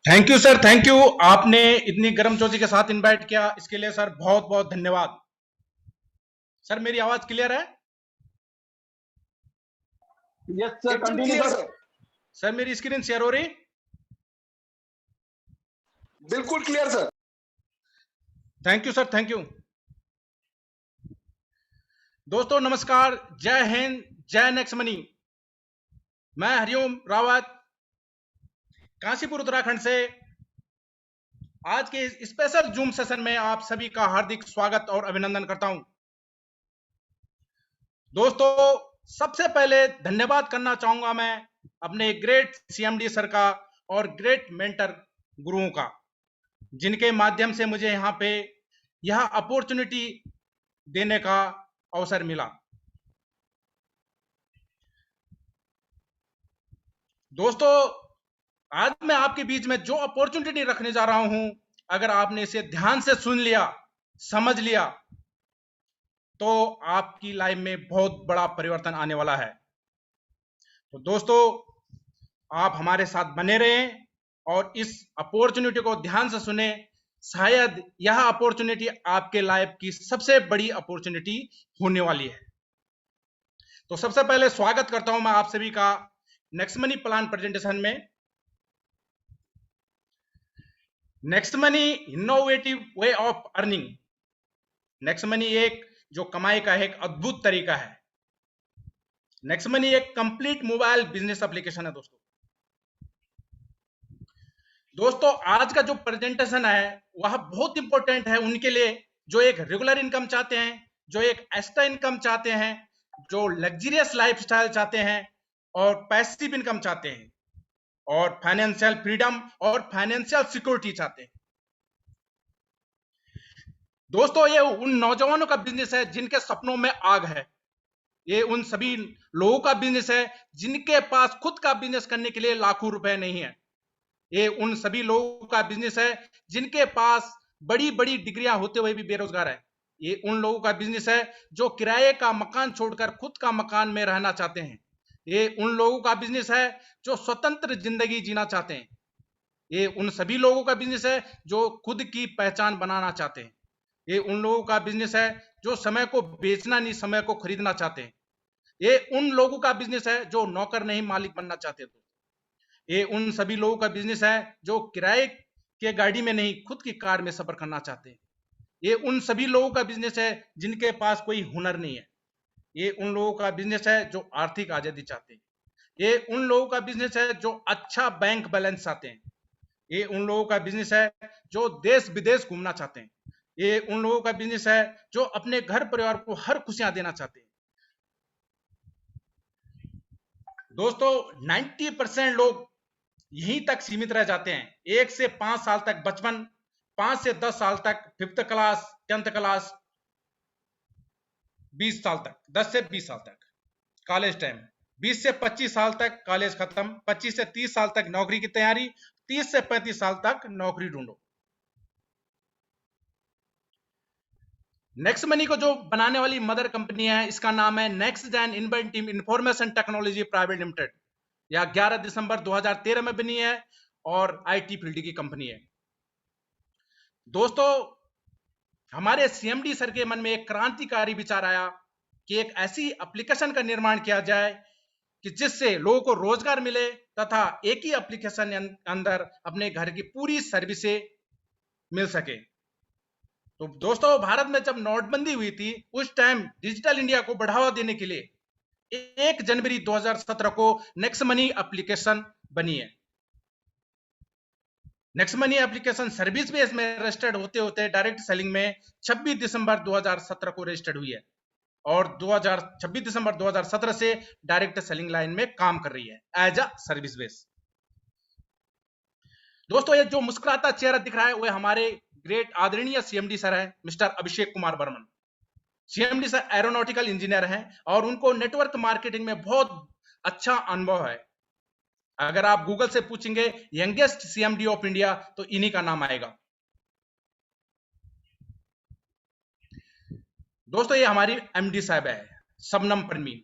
Thank you sir, thank you. आपने इतनी गर्मजोशी के साथ इनवाइट किया, इसके लिए सर बहुत बहुत धन्यवाद। सर मेरी आवाज क्लियर है? यस सर, एकदम continue clear sir. Sir. Sir मेरी स्क्रीन शेयर हो रही? बिल्कुल clear sir. Thank you sir, thank you. दोस्तों नमस्कार, जय हिंद, जय नेक्स्ट मनी। मैं हरिओम रावत काशीपुर उत्तराखंड से आज के इस स्पेशल जूम सेशन में आप सभी का हार्दिक स्वागत और अभिनंदन करता हूं। दोस्तों सबसे पहले धन्यवाद करना चाहूंगा मैं अपने ग्रेट सीएमडी सर का और ग्रेट मेंटर गुरुओं का, जिनके माध्यम से मुझे यहां पे यह अपॉर्चुनिटी देने का अवसर मिला। दोस्तों आज मैं आपके बीच में जो अपॉर्चुनिटी रखने जा रहा हूं, अगर आपने इसे ध्यान से सुन लिया, समझ लिया, तो आपकी लाइफ में बहुत बड़ा परिवर्तन आने वाला है। तो दोस्तों आप हमारे साथ बने रहें और इस अपॉर्चुनिटी को ध्यान से सुने। शायद यह अपॉर्चुनिटी आपके लाइफ की सबसे बड़ी अपॉर्चुनिटी होने वाली है। तो सबसे पहले स्वागत करता हूं मैं आप सभी का नेक्स्ट मनी प्लान प्रेजेंटेशन में। Next money innovative way of earning. Next money एक जो कमाई का एक अद्भुत तरीका है। नेक्स्ट मनी एक कंप्लीट मोबाइल बिजनेस एप्लीकेशन है। दोस्तों आज का जो प्रेजेंटेशन है वह बहुत इंपॉर्टेंट है उनके लिए जो एक रेगुलर इनकम चाहते हैं, जो एक एक्स्ट्रा इनकम चाहते हैं, जो लग्जरियस लाइफस्टाइल चाहते हैं और पैसिव इनकम चाहते हैं और फाइनेंशियल फ्रीडम और फाइनेंशियल सिक्योरिटी चाहते हैं। दोस्तों ये उन नौजवानों का बिजनेस है जिनके सपनों में आग है। ये उन सभी लोगों का बिजनेस है जिनके पास खुद का बिजनेस करने के लिए लाखों रुपए नहीं है। ये उन सभी लोगों का बिजनेस है जिनके पास बड़ी बड़ी डिग्रियां होते हुए भी बेरोजगार है। ये उन लोगों का बिजनेस है जो किराए का मकान छोड़कर खुद का मकान में रहना चाहते हैं। ये उन लोगों का बिजनेस है जो स्वतंत्र जिंदगी जीना चाहते हैं। ये उन सभी लोगों का बिजनेस है जो खुद की पहचान बनाना चाहते हैं। ये उन लोगों का बिजनेस है जो समय को बेचना नहीं, समय को खरीदना चाहते हैं। ये उन लोगों का बिजनेस है जो नौकर नहीं मालिक बनना चाहते। ये उन सभी लोगों का बिजनेस है जो किराए के गाड़ी में नहीं, खुद की कार में सफर करना चाहते हैं। ये उन सभी लोगों का बिजनेस है जिनके पास कोई हुनर नहीं है। ये उन लोगों का बिजनेस है जो आर्थिक आजादी चाहते हैं। ये उन लोगों का बिजनेस है जो अच्छा बैंक बैलेंस चाहते हैं। ये उन लोगों का बिजनेस है जो देश विदेश घूमना चाहते हैं। ये उन लोगों का बिजनेस है जो अपने घर परिवार को हर खुशियां देना चाहते हैं। दोस्तों 90% लोग यहीं तक सीमित रह जाते हैं। 1 से 5 साल तक बचपन, 5 से 10 साल तक 5th क्लास, 10th क्लास, 20 साल तक, 10 से 20 साल तक कॉलेज टाइम, 20 से 25 साल तक कॉलेज खत्म, 25 से 30 साल तक नौकरी की तैयारी, 30 से 35 साल तक नौकरी ढूंढो। नेक्स्ट मनी को जो बनाने वाली मदर कंपनी है इसका नाम है next gen inventive information technology private limited. यह 11 दिसंबर 2013 में बनी है और आईटी फील्ड की कंपनी है। दोस्तों हमारे सीएमडी सर के मन में एक क्रांतिकारी विचार आया कि एक ऐसी एप्लीकेशन का निर्माण किया जाए कि जिससे लोगों को रोजगार मिले तथा एक ही एप्लीकेशन अंदर अपने घर की पूरी सर्विसें मिल सके। तो दोस्तों भारत में जब नोटबंदी हुई थी उस टाइम डिजिटल इंडिया को बढ़ावा देने के लिए 1 जनवरी 2017 को नेक्स्ट मनी एप्लीकेशन बनी है। Next money application service base में रजिस्टर्ड होते होते डायरेक्ट सेलिंग में 26 दिसंबर 2017 को रजिस्टर्ड हुई है और 26 दिसंबर 2017 से डायरेक्ट सेलिंग लाइन में काम कर रही है एज अ सर्विस बेस। दोस्तों ये जो मुस्कुराता चेहरा दिख रहा है वह हमारे ग्रेट आदरणीय सीएमडी सर है mister Abhishek Kumar Barman. CMD sir aeronautical engineer हैं और उनको नेटवर्क मार्केटिंग में बहुत अच्छा अनुभव है। अगर आप गूगल से पूछेंगे यंगेस्ट सीएमडी ऑफ इंडिया तो इन्हीं का नाम आएगा। दोस्तों ये हमारी एमडी साहब है शबनम परवीन।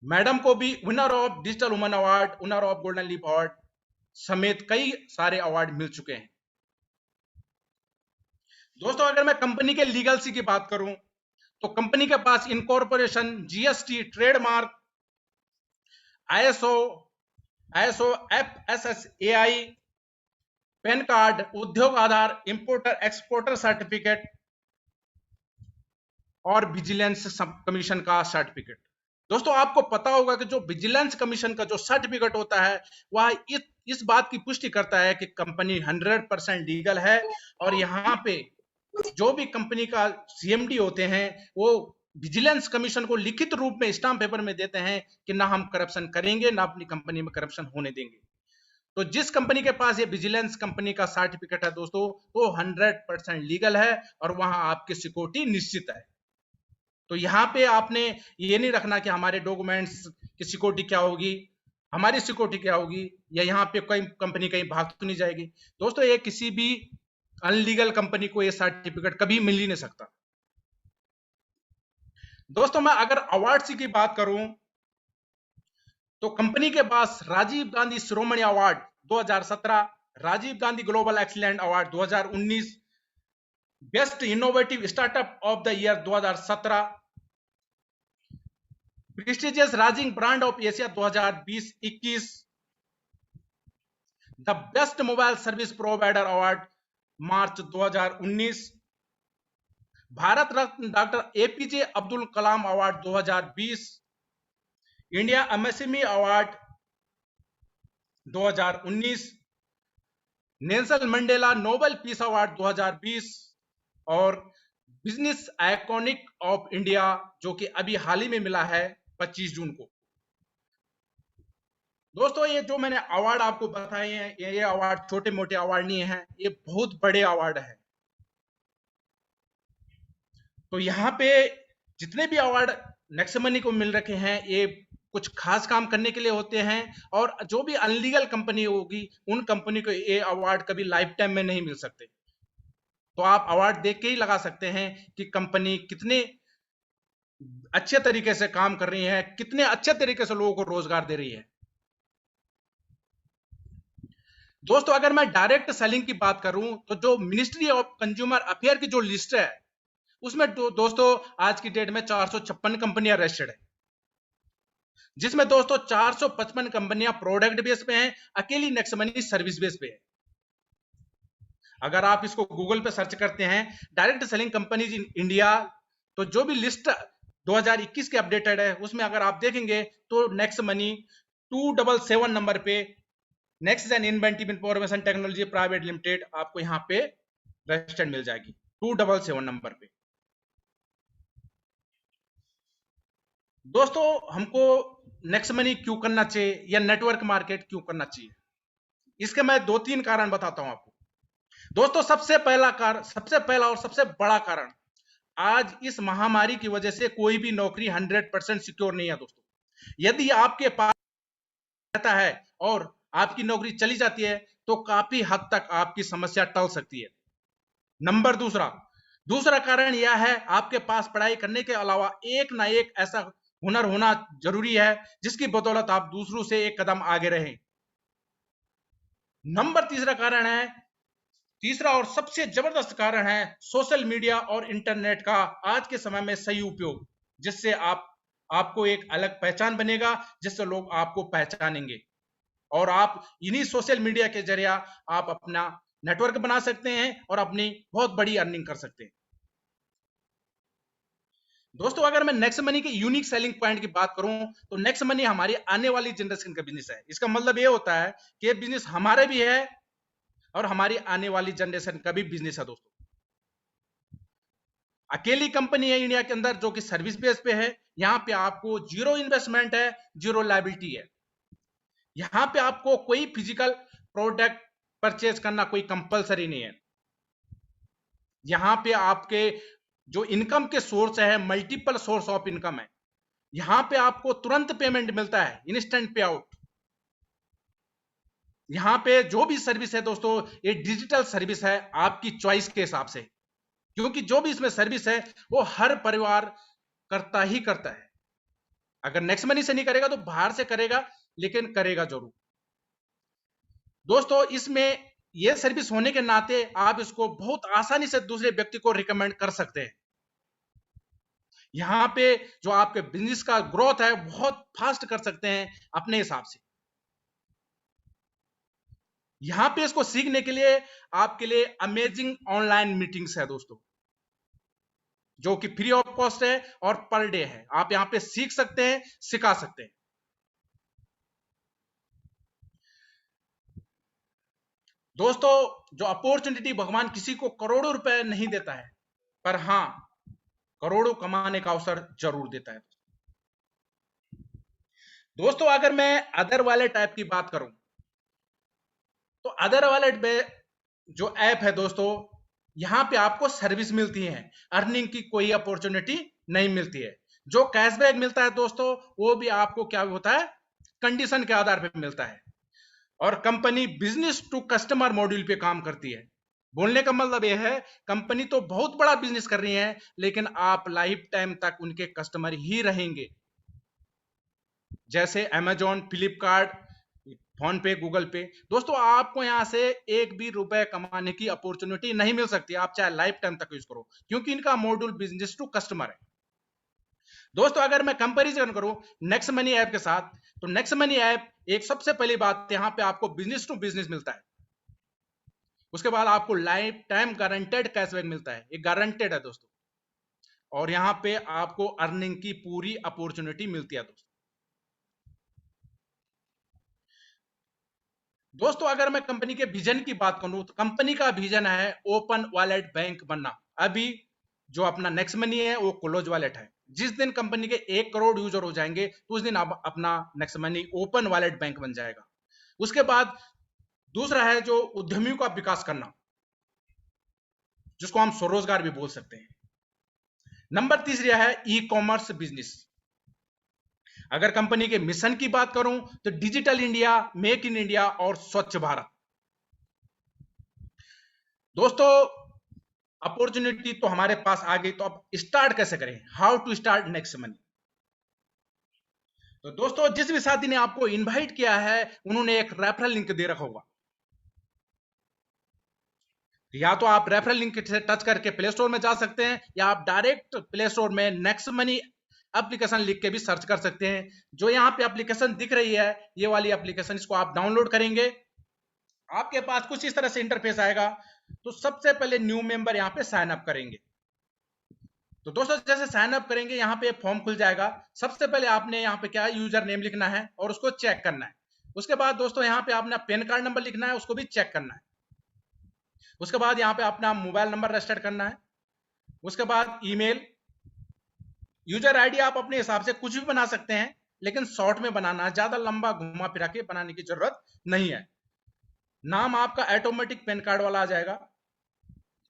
मैडम को भी winner of digital woman award, winner of golden leap award समेत कई सारे अवार्ड मिल चुके हैं। दोस्तों अगर मैं कंपनी के लीगल्सी की बात करूं तो कंपनी के पास incorporation, GST, trademark, ISO, FSSAI, PAN card, Udyog Aadhaar, importer exporter certificate और विजिलेंस कमीशन का सर्टिफिकेट। दोस्तों आपको पता होगा कि जो विजिलेंस कमीशन का जो सर्टिफिकेट होता है वह इस बात की पुष्टि करता है कि कंपनी 100% लीगल है, और यहाँ पे जो भी कंपनी का सीएमडी होते हैं वो विजिलेंस कमीशन को लिखित रूप में स्टाम्प पेपर में देते हैं कि ना हम करप्शन करेंगे, ना अपनी कंपनी में करप्शन होने देंगे। तो जिस कंपनी के पास ये विजिलेंस कंपनी का सर्टिफिकेट है दोस्तों, वो 100% लीगल है और वहां आपकी सिक्योरिटी निश्चित है। तो यहाँ पे आपने ये नहीं रखना कि हमारे डॉक्यूमेंट्स की सिक्योरिटी क्या होगी, हमारी सिक्योरिटी क्या होगी, या यहाँ पे कोई कंपनी कहीं भाग तो नहीं जाएगी। दोस्तों ये किसी भी अनलीगल कंपनी को ये सर्टिफिकेट कभी मिल ही नहीं सकता। दोस्तों मैं अगर अवार्ड्स की बात करूं तो कंपनी के पास Rajiv Gandhi Shiromani award 2017, Rajiv Gandhi global excellent award 2019, best innovative startup of the year 2017, prestigious rising brand of Asia 2020-21, the best mobile service provider award March 2019, Bharat Ratna doctor APJ Abdul Kalam award 2020, India MSME award 2019, Nelson Mandela Nobel peace award 2020 और business iconic of India जो कि अभी हाल ही में मिला है 25 जून को। दोस्तों ये जो मैंने अवार्ड आपको बताए हैं ये अवार्ड छोटे मोटे अवार्ड नहीं है, ये बहुत बड़े अवार्ड है। तो यहाँ पे जितने भी अवार्ड नेक्समनी को मिल रखे हैं ये कुछ खास काम करने के लिए होते हैं, और जो भी अनलीगल कंपनी होगी उन कंपनी को ये अवार्ड कभी लाइफ टाइम में नहीं मिल सकते। तो आप अवार्ड देख के ही लगा सकते हैं कि कंपनी कितने अच्छे तरीके से काम कर रही है, कितने अच्छे तरीके से लोगों को रोजगार दे रही है। दोस्तों अगर मैं डायरेक्ट सेलिंग की बात करूं तो जो मिनिस्ट्री ऑफ कंज्यूमर अफेयर की जो लिस्ट है उसमें दोस्तों आज की डेट में 456 कंपनियां रजिस्टर्ड है, जिसमें दोस्तों 455 कंपनियां प्रोडक्ट बेस पे हैं, अकेली नेक्समनी सर्विस बेस पे है। अगर आप इसको गूगल पे सर्च करते हैं direct selling companies in India, तो जो भी लिस्ट 2021 के अपडेटेड है उसमें अगर आप देखेंगे तो नेक्समनी 277 नंबर पे next gen inventive information technology private limited आपको यहाँ पे रजिस्टर्ड मिल जाएगी 277 नंबर पे। दोस्तों हमको नेक्समनी क्यों करना चाहिए या नेटवर्क मार्केट क्यों करना चाहिए, इसके मैं 2-3 कारण बताता हूं आपको। दोस्तों सबसे पहला और सबसे बड़ा कारण, आज इस महामारी की वजह से कोई भी नौकरी 100% सिक्योर नहीं है दोस्तों। यदि आपके पास रहता है और आपकी नौकरी चली जाती है तो काफी हद तक आपकी समस्या टल सकती है। नंबर दूसरा कारण यह है आपके पास पढ़ाई करने के अलावा एक ना एक ऐसा हुनर होना जरूरी है जिसकी बदौलत आप दूसरों से एक कदम आगे रहें। तीसरा और सबसे जबरदस्त कारण है सोशल मीडिया और इंटरनेट का आज के समय में सही उपयोग, जिससे आपको एक अलग पहचान बनेगा, जिससे लोग आपको पहचानेंगे और आप इन्हीं सोशल मीडिया के जरिए आप अपना नेटवर्क बना सकते हैं और अपनी बहुत बड़ी अर्निंग कर सकते हैं। दोस्तों अगर मैं नेक्समनी के यूनिक सेलिंग पॉइंट की बात करूं तो नेक्समनी हमारी आने वाली जनरेशन का बिजनेस है। इसका मतलब ये होता है कि ये बिजनेस हमारे भी है और हमारी आने वाली जनरेशन का भी बिजनेस है। दोस्तों अकेली कंपनी है इंडिया के अंदर जो कि सर्विस बेस पे है, यहां पे आपको जीरो इन्वेस्टमेंट है, जीरो लायबिलिटी है। यहां पे आपको कोई फिजिकल प्रोडक्ट परचेज करना कोई कंपलसरी नहीं है। यहां पे आपके जो इनकम के सोर्स है मल्टीपल सोर्स ऑफ इनकम है। यहां पे आपको तुरंत पेमेंट मिलता है, इंस्टेंट पे आउट। यहां पे जो भी सर्विस है दोस्तों ये डिजिटल सर्विस है आपकी चॉइस के हिसाब से, क्योंकि जो भी इसमें सर्विस है वो हर परिवार करता ही करता है। अगर नेक्समनी से नहीं करेगा तो बाहर से करेगा, लेकिन करेगा जरूर। दोस्तों इसमें ये सर्विस होने के नाते आप इसको बहुत आसानी से दूसरे व्यक्ति को रिकमेंड कर सकते हैं। यहां पे जो आपके बिजनेस का ग्रोथ है बहुत फास्ट कर सकते हैं अपने हिसाब से। यहां पे इसको सीखने के लिए आपके लिए अमेजिंग ऑनलाइन मीटिंग्स है दोस्तों, जो कि फ्री ऑफ कॉस्ट है और पर डे है। आप यहां पे सीख सकते हैं, सिखा सकते हैं। दोस्तों जो अपॉर्चुनिटी भगवान किसी को करोड़ों रुपए नहीं देता है, पर हां करोड़ों कमाने का अवसर जरूर देता है। दोस्तों अगर मैं अदर वॉलेट टाइप की बात करूं, तो अदर वॉलेट में जो ऐप है दोस्तों, यहां पे आपको सर्विस मिलती है, अर्निंग की कोई अपॉर्चुनिटी नहीं मिलती है। जो कैशबैक मिलता है दोस्तों, वो भी आपको क्या होता है, कंडीशन के आधार पे मिलता है। और company business to customer module पे काम करती है। बोलने का मतलब यह है, कंपनी तो बहुत बड़ा बिजनेस कर रही है, लेकिन आप लाइफ टाइम तक उनके कस्टमर ही रहेंगे। जैसे अमेजॉन, फ्लिपकार्ट, फोन पे, गूगल पे। दोस्तों आपको यहां से एक भी रुपए कमाने की अपॉर्चुनिटी नहीं मिल सकती, आप चाहे लाइफ टाइम तक यूज करो, क्योंकि इनका मॉड्यूल बिजनेस टू कस्टमर है। दोस्तों अगर मैं कंपैरिजन करूं नेक्स्ट मनी ऐप के साथ, तो नेक्स्ट मनी ऐप एक सबसे पहली बात, यहां पे आपको बिजनेस टू बिजनेस मिलता है। उसके बाद आपको लाइफ टाइम गारंटेड कैशबैक मिलता है, ये गारंटेड है दोस्तों। और यहां पे आपको अर्निंग की पूरी अपॉर्चुनिटी मिलती है दोस्तों। दोस्तों अगर मैं कंपनी के विजन की बात करूं, तो कंपनी का विजन है ओपन वॉलेट बैंक बनना। अभी जो अपना नेक्स्ट मनी है वो क्लोज वॉलेट है। जिस दिन कंपनी के 1 करोड़ यूजर हो जाएंगे, तो उस दिन आप अपना next money open wallet bank बन जाएगा। उसके बाद दूसरा है जो उद्यमियों का विकास करना, जिसको हम स्वरोजगार भी बोल सकते हैं। नंबर तीसरा है ई कॉमर्स बिजनेस। अगर कंपनी के मिशन की बात करूं, तो digital India, make in India और स्वच्छ भारत। दोस्तों अपॉर्चुनिटी तो हमारे पास आ गई, तो अब स्टार्ट कैसे करें, how to start next money. तो दोस्तों जिस भी साथी ने आपको इनवाइट किया है, उन्होंने एक रेफरल लिंक दे रखा होगा। या तो आप रेफरल लिंक से टच करके प्ले स्टोर में जा सकते हैं, या आप डायरेक्ट प्ले स्टोर में नेक्स्ट मनी एप्लीकेशन लिख के भी सर्च कर सकते हैं। जो यहाँ पे एप्लीकेशन दिख रही है, ये वाली एप्लीकेशन, इसको आप डाउनलोड करेंगे, आपके पास कुछ इस तरह से इंटरफेस आएगा। तो सबसे पहले न्यू मेंबर यहाँ पे साइन अप करेंगे। तो दोस्तों जैसे साइन अप करेंगे, यहाँ पे फॉर्म खुल जाएगा। सबसे पहले आपने यहाँ पे क्या यूजर नेम लिखना है और उसको चेक करना है। उसके बाद दोस्तों यहाँ पे आपने पैन कार्ड नंबर लिखना है, उसको भी चेक करना है। उसके बाद यहाँ पे अपना मोबाइल नंबर रजिस्टर करना है। उसके बाद ईमेल, यूजर आईडी आप अपने हिसाब से कुछ भी बना सकते हैं, लेकिन शॉर्ट में बनाना, ज्यादा लंबा घुमा फिरा के बनाने की जरूरत नहीं है। नाम आपका ऑटोमेटिक पैन कार्ड वाला आ जाएगा।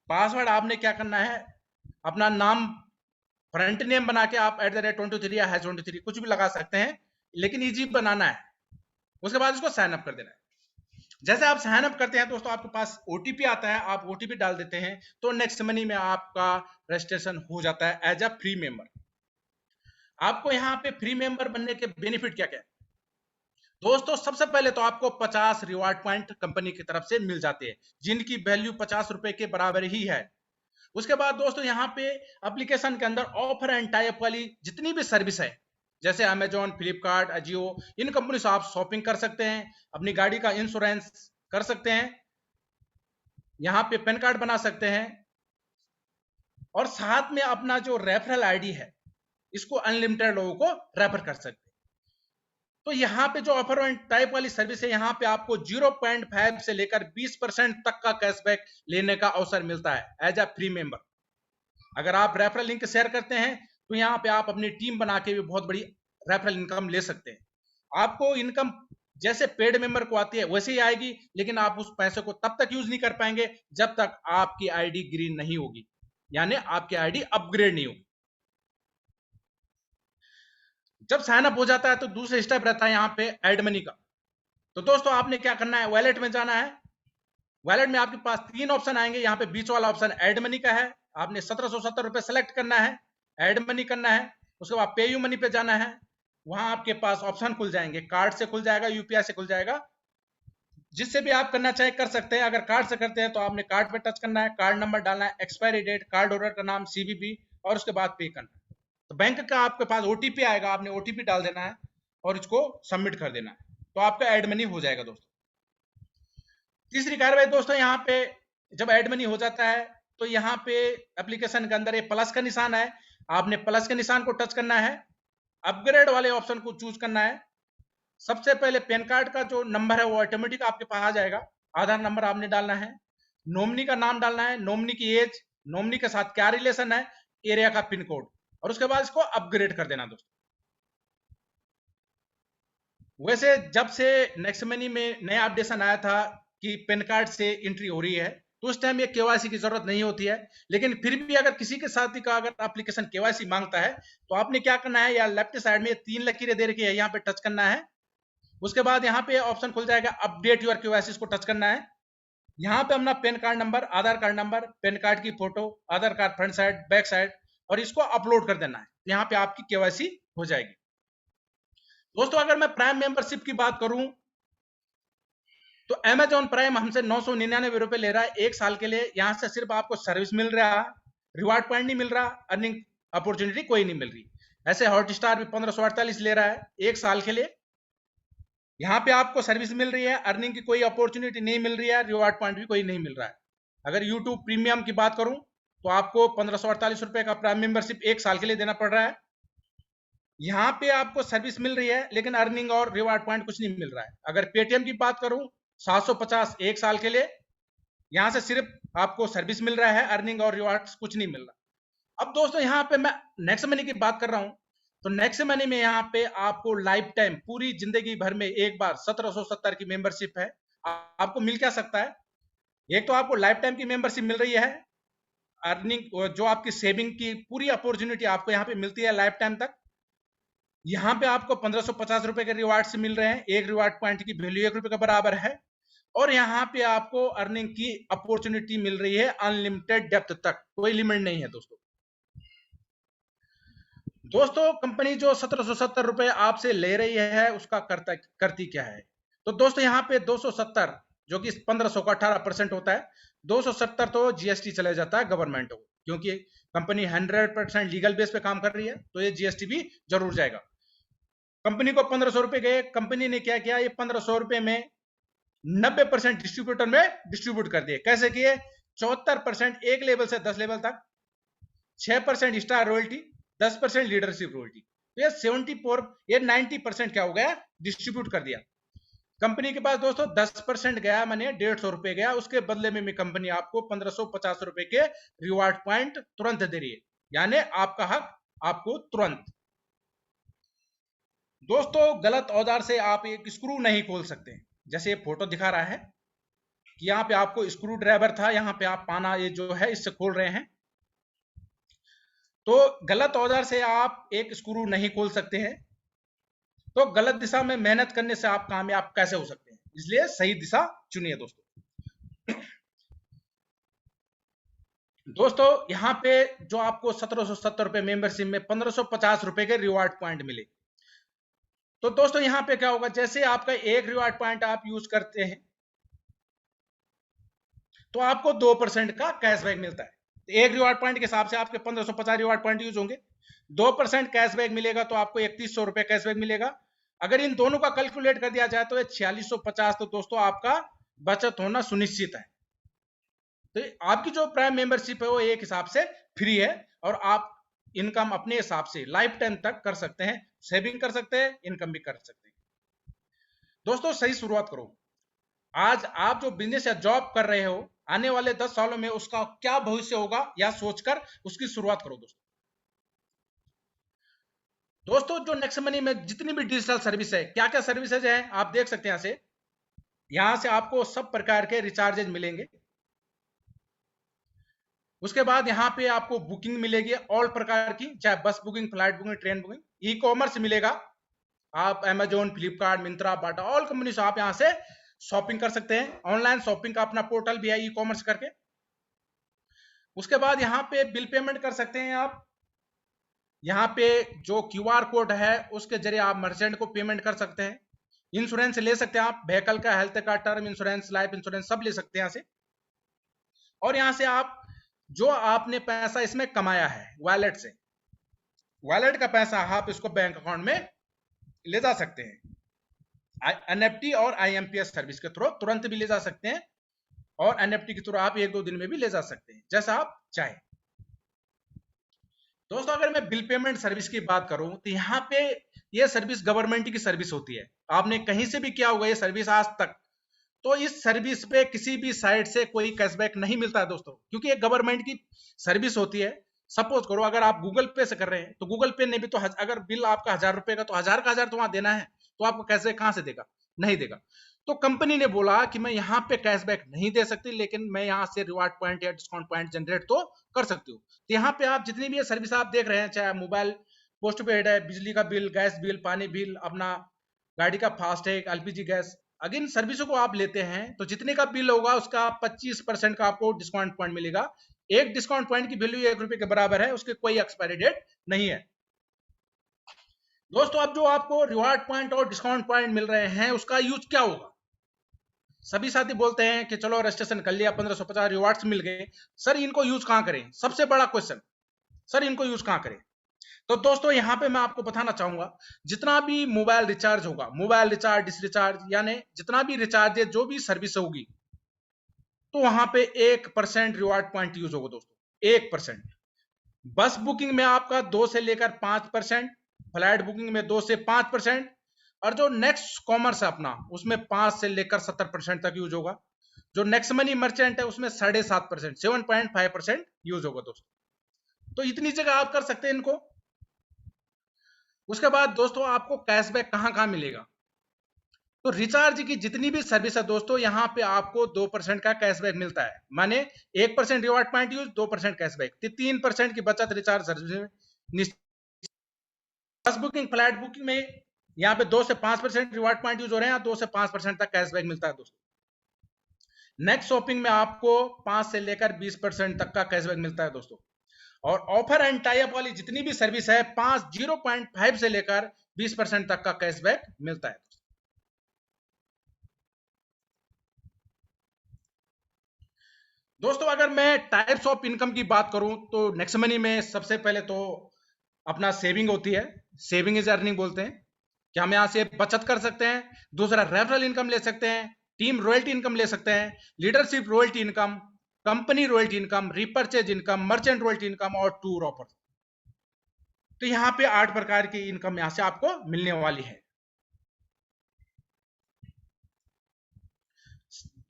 पासवर्ड आपने क्या करना है, अपना नाम फ्रंट नेम बना के आप @23 या #23 कुछ भी लगा सकते हैं, लेकिन इजी बनाना है। उसके बाद इसको साइन अप कर देना है। जैसे आप साइन अप करते हैं दोस्तों, आपके पास ओटीपी आता है, आप ओटीपी डाल देते हैं, तो नेक्स्ट मनी में आपका रजिस्ट्रेशन हो जाता है एज अ फ्री मेंबर। आपको यहाँ पे फ्री मेंबर बनने के बेनिफिट क्या क्या है दोस्तों। सबसे पहले तो आपको 50 रिवार्ड पॉइंट कंपनी की तरफ से मिल जाते हैं, जिनकी वैल्यू 50 रुपए के बराबर ही है। उसके बाद दोस्तों यहाँ पे एप्लीकेशन के अंदर ऑफर एंड टाइप वाली जितनी भी सर्विस है, जैसे अमेजॉन, फ्लिपकार्ट, अजियो, इन कंपनी से आप शॉपिंग कर सकते हैं, अपनी गाड़ी का इंश्योरेंस कर सकते हैं, यहाँ पे पैन कार्ड बना सकते हैं, और साथ में अपना जो रेफरल आईडी है, इसको अनलिमिटेड लोगों को रेफर कर सकते हैं। तो यहाँ पे जो ऑफर एंड टाइप वाली सर्विस है, यहाँ पे आपको 0.5 से लेकर 20% तक का कैशबैक लेने का अवसर मिलता है एज अ फ्री मेंबर। अगर आप रेफरल लिंक शेयर करते हैं, तो यहाँ पे आप अपनी टीम बना के भी बहुत बड़ी रेफरल इनकम ले सकते हैं। आपको इनकम जैसे पेड मेंबर को आती है वैसे ही आएगी, लेकिन आप उस पैसे को तब तक यूज नहीं कर पाएंगे जब तक आपकी आईडी ग्रीन नहीं होगी, यानी आपकी आईडी अपग्रेड नहीं होगी। जब साइन अप हो जाता है, तो दूसरा स्टेप रहता है यहाँ पे ऐड मनी का। तो दोस्तों आपने क्या करना है, वॉलेट में जाना है। वॉलेट में आपके पास 3 ऑप्शन आएंगे। यहाँ पे बीच वाला ऑप्शन ऐड मनी का है, आपने 1770 रुपए सेलेक्ट करना है, ऐड मनी करना है। उसके बाद पे यू मनी पे जाना है। वहां आपके पास ऑप्शन खुल जाएंगे, कार्ड से खुल जाएगा, यूपीआई से खुल जाएगा, जिससे भी आप करना चाहे कर सकते हैं। अगर कार्ड से करते हैं तो आपने कार्ड पे टच करना है, कार्ड नंबर डालना है, एक्सपायरी डेट, कार्ड होल्डर का नाम, सीवीवी, और उसके बाद पे करना है। तो बैंक का आपके पास ओटीपी आएगा, आपने ओटीपी डाल देना है और इसको सबमिट कर देना है, तो आपका एड मनी हो जाएगा दोस्तों। तीसरी कार्रवाई दोस्तों, यहाँ पे जब एड मनी हो जाता है तो यहाँ पे एप्लीकेशन के अंदर ये प्लस का निशान है, आपने प्लस के निशान को टच करना है, अपग्रेड वाले ऑप्शन को चूज करना है। सबसे पहले पैन कार्ड का जो नंबर है वो ऑटोमेटिक आपके पास आ जाएगा, आधार नंबर आपने डालना है, नॉमिनी का नाम डालना है, नॉमिनी की एज, नॉमिनी के साथ क्या रिलेशन है, एरिया का पिन कोड, और उसके बाद इसको अपग्रेड कर देना दोस्तों। वैसे जब से नेक्स्ट मनी में नया अपडेशन आया था कि पैन कार्ड से एंट्री हो रही है, तो उस टाइम ये केवाईसी की जरूरत नहीं होती है, लेकिन फिर भी अगर किसी के साथी का अगर एप्लीकेशन केवाईसी मांगता है तो आपने क्या करना है, या लेफ्ट साइड में 3 लकीरें दे रखी है, यहाँ पे टच करना है। उसके बाद यहाँ पे ऑप्शन खुल जाएगा अपडेट योर केवाईसी, इसको टच करना है। यहाँ पे अपना PAN card number, Aadhaar card number, PAN card की photo, Aadhaar card front side, back side, और इसको अपलोड कर देना है। यहाँ पे आपकी केवाईसी हो जाएगी दोस्तों। अगर मैं प्राइम मेंबरशिप की बात करूं तो अमेजॉन प्राइम हमसे 999 रुपए ले रहा है 1 साल के लिए। यहां से सिर्फ आपको सर्विस मिल रहा, रिवार्ड पॉइंट नहीं मिल रहा, अर्निंग अपॉर्चुनिटी कोई नहीं मिल रही। ऐसे हॉटस्टार भी 1548 ले रहा है 1 साल के लिए। यहाँ पे आपको सर्विस मिल रही है, अर्निंग की कोई अपॉर्चुनिटी नहीं मिल रही है, रिवार्ड पॉइंट भी कोई नहीं मिल रहा है। अगर यूट्यूब प्रीमियम की बात करूं तो आपको 1548 रुपए का प्राइम मेंबरशिप 1 साल के लिए देना पड़ रहा है। यहाँ पे आपको सर्विस मिल रही है लेकिन अर्निंग और रिवार्ड पॉइंट कुछ नहीं मिल रहा है। अगर पेटीएम की बात करूं 750 1 साल के लिए, यहां से सिर्फ आपको सर्विस मिल रहा है, अर्निंग और रिवार्ड्स कुछ नहीं मिल रहा। अब दोस्तों यहाँ पे मैं नेक्स्ट मनी की बात कर रहा हूं, तो नेक्स्ट मनी में यहाँ पे आपको लाइफ टाइम पूरी जिंदगी भर में एक बार 1770 की मेंबरशिप है। आपको मिल क्या सकता है, एक तो आपको लाइफ टाइम की मेंबरशिप मिल रही है, अर्निंग जो आपकी सेविंग की पूरी अपॉर्चुनिटी आपको यहाँ पे मिलती है लाइफ टाइम तक। यहाँ पे आपको 1550 रुपए के रिवार्ड मिल रहे हैं, एक रिवार्ड पॉइंट की वैल्यू 1 रुपए के बराबर है, और यहाँ पे आपको अर्निंग की अपॉर्चुनिटी मिल रही है अनलिमिटेड डेप्थ तक, कोई लिमिट नहीं है दोस्तों। कंपनी जो 1770 रुपए आपसे ले रही है उसका करती क्या है, तो दोस्तों यहाँ पे 270 जो कि 1500 का 18% होता है, 270 तो जीएसटी चले जाता है गवर्नमेंट को, क्योंकि कंपनी 100% लीगल बेस पे काम कर रही है तो ये जीएसटी भी जरूर जाएगा। कंपनी को 1500 रुपए गए, कंपनी ने क्या किया, ये 1500 रुपए में 90% डिस्ट्रीब्यूटर में डिस्ट्रीब्यूट कर दिए। कैसे किए, 74% एक लेवल से 10 लेवल तक, 6% स्टार रॉयल्टी, 10% लीडरशिप रॉयल्टी, तो ये 74 ये 90% क्या हो गया, डिस्ट्रीब्यूट कर दिया। कंपनी के पास दोस्तों 10% गया, मैंने 150 रुपए गया, उसके बदले में कंपनी आपको 1550 रुपए के रिवार्ड पॉइंट तुरंत दे रही है, यानी आपका हक आपको तुरंत। दोस्तों गलत औजार से आप एक स्क्रू नहीं खोल सकते, जैसे ये फोटो दिखा रहा है कि यहाँ पे आपको स्क्रू ड्राइवर था, यहाँ पे आप पाना ये जो है इससे खोल रहे हैं, तो गलत औजार से आप एक स्क्रू नहीं खोल सकते हैं। तो गलत दिशा में मेहनत करने से आप कामयाब कैसे हो सकते हैं, इसलिए सही दिशा चुनिए दोस्तों यहाँ पे जो आपको 1770 रुपए मेंबरशिप में 1550 रुपए के रिवार्ड पॉइंट मिले, तो दोस्तों यहाँ पे क्या होगा, जैसे आपका एक रिवार्ड पॉइंट आप यूज करते हैं तो आपको 2% का कैशबैक मिलता है। एक रिवार्ड पॉइंट के हिसाब से आपके 1550 रिवार्ड पॉइंट यूज होंगे, 2% कैशबैक मिलेगा तो आपको 3100 रुपए कैशबैक मिलेगा। अगर इन दोनों का कैलकुलेट कर दिया जाए तो 4650, तो दोस्तों आपका बचत होना सुनिश्चित है। तो आपकी जो प्राइम मेंबरशिप है वो एक हिसाब से फ्री है, और आप इनकम अपने हिसाब से लाइफ टाइम तक कर सकते हैं, सेविंग कर सकते हैं, इनकम भी कर सकते हैं। दोस्तों सही शुरुआत करो। आज आप जो बिजनेस या जॉब कर रहे हो, आने वाले 10 सालों में उसका क्या भविष्य होगा या सोचकर उसकी शुरुआत करो दोस्तों जो नेक्स्ट मनी में जितनी भी डिजिटल सर्विस है, क्या क्या सर्विसेज है आप देख सकते हैं। यहां से आपको सब प्रकार के रिचार्जेज मिलेंगे। उसके बाद यहाँ पे आपको बुकिंग मिलेगी ऑल प्रकार की, चाहे बस booking, flight booking, train booking, e commerce मिलेगा, आप अमेजोन, फ्लिपकार्ट, मिंत्रा, बाटा, ऑल कंपनी से आप यहाँ से शॉपिंग कर सकते हैं। ऑनलाइन शॉपिंग का अपना पोर्टल भी है ई कॉमर्स करके। उसके बाद यहाँ पे बिल पेमेंट कर सकते हैं आप, यहाँ पे जो क्यूआर कोड है उसके जरिए आप मर्चेंट को पेमेंट कर सकते हैं। इंश्योरेंस ले सकते हैं आप, व्हीकल का, हेल्थ का, टर्म इंश्योरेंस, लाइफ इंश्योरेंस सब ले सकते हैं यहाँ से। और यहाँ से आप जो आपने पैसा इसमें कमाया है वॉलेट से, वॉलेट का पैसा आप इसको बैंक अकाउंट में ले जा सकते हैं। एनएफटी और आईएमपीएस सर्विस के थ्रू तुरंत भी ले जा सकते हैं, और एनएफटी के थ्रू आप 1-2 दिन में भी ले जा सकते हैं, जैसा आप चाहें। दोस्तों अगर मैं बिल पेमेंट सर्विस की बात करूं तो यहाँ पे ये सर्विस गवर्नमेंट की सर्विस होती है। आपने कहीं से भी किया होगा ये सर्विस आज तक, तो इस सर्विस पे किसी भी साइड से कोई कैशबैक नहीं मिलता है दोस्तों, क्योंकि ये गवर्नमेंट की सर्विस होती है। सपोज करो अगर आप गूगल पे से कर रहे हैं तो गूगल पे ने भी तो अगर बिल आपका 1000 रुपए का, तो 1000 का 1000 तो वहां देना है, तो आपको कैशबैक कहां से देगा? नहीं देगा। तो कंपनी ने बोला कि मैं यहाँ पे कैशबैक नहीं दे सकती, लेकिन मैं यहाँ से रिवार्ड पॉइंट या डिस्काउंट पॉइंट जनरेट तो कर सकती हूँ। तो यहाँ पे आप जितनी भी ये सर्विस आप देख रहे हैं, चाहे मोबाइल पोस्ट पेड है, बिजली का बिल, गैस बिल, पानी बिल, अपना गाड़ी का फास्टैग, एलपीजी गैस, अगर इन सर्विसों को आप लेते हैं तो जितने का बिल होगा उसका 25% का आपको डिस्काउंट पॉइंट मिलेगा। एक डिस्काउंट पॉइंट की वैल्यू 1 रुपए के बराबर है, उसके कोई एक्सपायरी डेट नहीं है। दोस्तों अब जो आपको रिवार्ड पॉइंट और डिस्काउंट पॉइंट मिल रहे हैं उसका यूज क्या होगा? सभी साथी बोलते हैं कि चलो रजिस्ट्रेशन कर लिया, 1550 रिवार्ड्स मिल गए, सर इनको यूज कहां करें? सबसे बड़ा क्वेश्चन, सर इनको यूज कहां करें? तो दोस्तों यहां पे मैं आपको बताना चाहूंगा, जितना भी मोबाइल रिचार्ज होगा, मोबाइल रिचार्ज, डिसरिचार्ज, यानी जितना भी रिचार्ज है, जो भी सर्विस होगी, तो वहां पे 1% रिवार्ड पॉइंट यूज होगा दोस्तों, 1%। बस बुकिंग में आपका 2 से लेकर 5%, फ्लाइट बुकिंग में 2 से 5%, और जो नेक्स्ट कॉमर्स है अपना, उसमें 5 से लेकर 70% तक यूज होगा। जो नेक्स्ट मनी मर्चेंट है उसमें 7.5%, 7.5% यूज होगा दोस्तों। तो इतनी जगह आप कर सकते हैं इनको। उसके बाद दोस्तों आपको कैशबैक कहां कहां मिलेगा? तो रिचार्ज की जितनी भी सर्विस है दोस्तों, यहां पे आपको 2% का कैशबैक मिलता है, माने 1% रिवार्ड पॉइंट यूज, 2% कैशबैक, 3% की बचत रिचार्ज सर्विस। बस बुकिंग, फ्लाइट बुकिंग में यहाँ पे 2 से 5% रिवार्ड पॉइंट यूज हो रहे हैं, 2 से 5% तक कैशबैक मिलता है दोस्तों। नेक्स्ट शॉपिंग में आपको 5 से लेकर 20% तक का कैशबैक मिलता है दोस्तों। और ऑफर एंड टाई अप वाली जितनी भी सर्विस है, 0.5 से लेकर 20% तक का कैशबैक मिलता है। दोस्तों अगर मैं टाइप्स ऑफ इनकम की बात करूं तो नेक्स्ट मनी में सबसे पहले तो अपना सेविंग होती है, सेविंग इज अर्निंग बोलते हैं, कि हम यहाँ से बचत कर सकते हैं। दूसरा रेफरल इनकम ले सकते हैं, टीम रॉयल्टी इनकम ले सकते हैं, leadership royalty income, company royalty income, repurchase income, merchant royalty income और टूर ऑफर। तो यहाँ पे 8 प्रकार की इनकम यहाँ से आपको मिलने वाली है।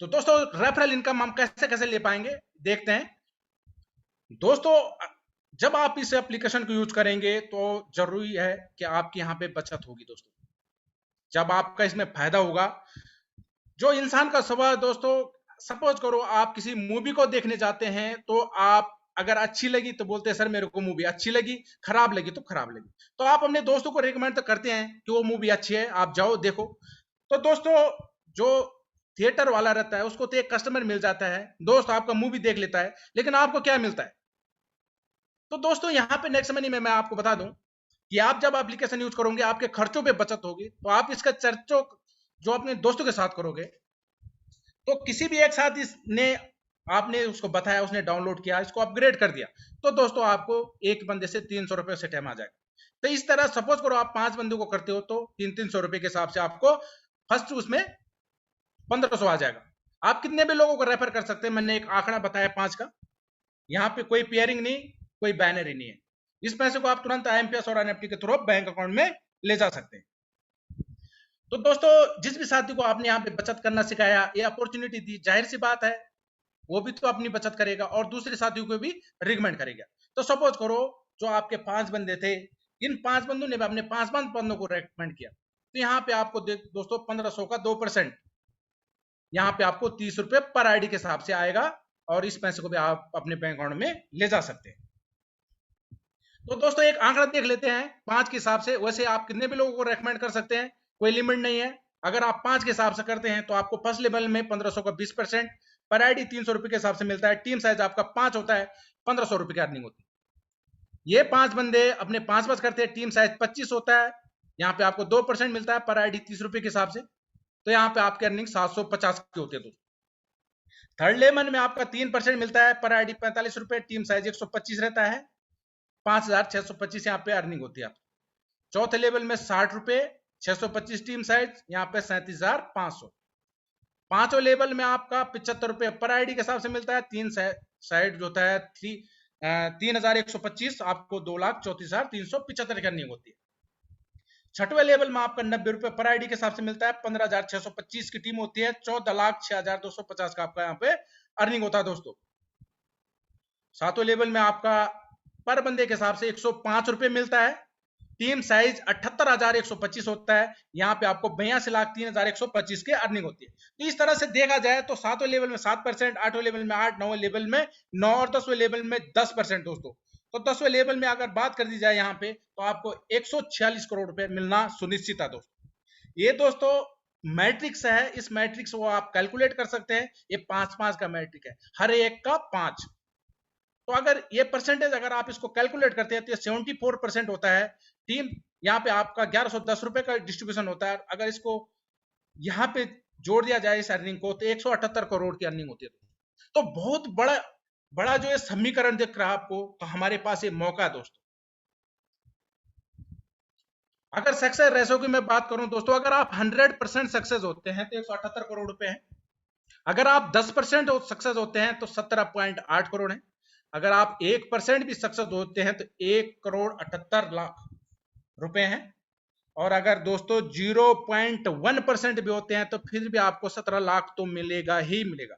तो दोस्तों रेफरल इनकम हम कैसे कैसे ले पाएंगे देखते हैं। दोस्तों जब आप इस एप्लीकेशन को यूज करेंगे तो जरूरी है कि आपकी यहाँ पे बचत होगी दोस्तों, जब आपका इसमें फायदा होगा। जो इंसान का स्वभाव दोस्तों, सपोज करो आप किसी मूवी को देखने जाते हैं, तो आप अगर अच्छी लगी तो बोलते हैं सर मेरे को मूवी अच्छी लगी, खराब लगी तो खराब लगी, तो आप अपने दोस्तों को रिकमेंड तो करते हैं कि वो मूवी अच्छी है, आप जाओ देखो। तो दोस्तों जो थिएटर वाला रहता है उसको तो एक कस्टमर मिल जाता है, दोस्त आपका मूवी देख लेता है, लेकिन आपको क्या मिलता है? तो दोस्तों यहाँ पे नेक्स्ट मनी में मैं आपको बता दूं कि आप जब एप्लीकेशन यूज करोगे आपके खर्चों पे बचत होगी, तो आप इसका चर्चो जो अपने दोस्तों के साथ करोगे, तो किसी भी एक साथ इसने आपने उसको बताया, उसने डाउनलोड किया, इसको अपग्रेड कर दिया, तो दोस्तों आपको एक बंदे से 300 रुपए से टाइम आ जाएगा। तो इस तरह सपोज करो आप 5 बंदों को करते हो तो 300 रुपए के हिसाब से आपको फर्स्ट उसमें 1500 आ जाएगा। आप कितने भी लोगों को रेफर कर सकते हैं, मैंने एक आंकड़ा बताया 5 का। यहाँ पे कोई पेयरिंग नहीं, कोई बैनर ही नहीं है। इस पैसे को आप तुरंत आईएमपीएस और एनएफटी के थ्रू बैंक अकाउंट में ले जा सकते हैं। तो दोस्तों जिस भी साथी को आपने यहाँ पे बचत करना सिखाया, ये अपॉर्चुनिटी दी, जाहिर सी बात है वो भी तो अपनी बचत करेगा और दूसरे साथियों को भी रिकमेंड करेगा। तो सपोज करो जो आपके 5 बंदे थे, इन 5 बंदों ने भी अपने 5 बंदों को रेकमेंड किया, तो यहाँ पे आपको दोस्तों 1500 का 2%, यहाँ पे आपको 30 रुपए पर आईडी के हिसाब से आएगा, और इस पैसे को भी आप अपने बैंक अकाउंट में ले जा सकते हैं। तो दोस्तों एक आंकड़ा देख लेते हैं 5 के हिसाब से। वैसे आप कितने भी लोगों को रेकमेंड कर सकते हैं, कोई लिमिट नहीं है। अगर आप 5 के हिसाब से करते हैं तो आपको फर्स्ट लेवल में 1500 का 20%, पर आईडी 300 रुपए के हिसाब से मिलता है। टीम साइज आपका 5 होता है, 1500 रुपए की अर्निंग होती है। ये 5 बंदे अपने 5 करते हैं, टीम साइज 25 होता है, यहाँ पे आपको 2% मिलता है पर आईडी 30 रुपए के हिसाब से, तो यहाँ पे आपके अर्निंग 750 के होते हैं दोस्तों। थर्ड लेवल में आपका 3% मिलता है पर आईडी 45 रुपए, टीम साइज 125 रहता है, 5625 यहाँ पे अर्निंग होती है। चौथे लेवल में 60 रुपए, 625 टीम साइज, यहाँ पे 37,500। पांचों लेवल में आपका 75 रुपए पर आईडी के हिसाब से मिलता है, तीन साइड जो होता है 3,125, आपको 2,34,375 की अर्निंग होती है। छठवें लेवल में आपका 90 रुपए पर आईडी के हिसाब से मिलता है, 15,625 की टीम होती है, 14,06,250 का आपका यहाँ पे अर्निंग होता है दोस्तों। सातवें लेवल में आपका पर बंदे के हिसाब से 105 रुपए मिलता है, टीम साइज 78,125 होता है, यहाँ पे आपको 82,03,125 की अर्निंग होती है। तो इस तरह से देखा जाए तो सातवें लेवल में 7%, आठवें लेवल में 8%, नौवें लेवल में 9% और 10वें लेवल में 10% दोस्तों। तो 10वें लेवल में अगर बात कर दी जाए यहाँ पे तो आपको 146 करोड़ रुपए मिलना सुनिश्चित है दोस्तों। ये दोस्तों मैट्रिक्स है, इस मैट्रिक्स को आप कैलकुलेट कर सकते हैं। ये 5-5 का मैट्रिक है, हर एक का 5। तो अगर ये परसेंटेज अगर आप इसको कैलकुलेट करते हैं तो ये 74% होता है। टीम यहाँ पे आपका 1110 रुपए का डिस्ट्रीब्यूशन होता है। अगर इसको यहाँ पे जोड़ दिया जाए इस अर्निंग को तो 178 करोड़ की अर्निंग होती है। तो बहुत बड़ा जो ये समीकरण दिख रहा है आपको, तो हमारे पास ये मौका है दोस्तों। अगर सक्सेस रेशो की मैं बात करूं दोस्तों, अगर आप 100% सक्सेस होते हैं तो 178 करोड़ रुपए है। अगर आप 10% सक्सेस होते हैं तो 17.8 करोड़ है। अगर आप 1% भी सक्सेस होते हैं तो 1,78,00,000 रुपए हैं। और अगर दोस्तों 0.1% भी होते हैं तो फिर भी आपको 17 लाख तो मिलेगा ही मिलेगा।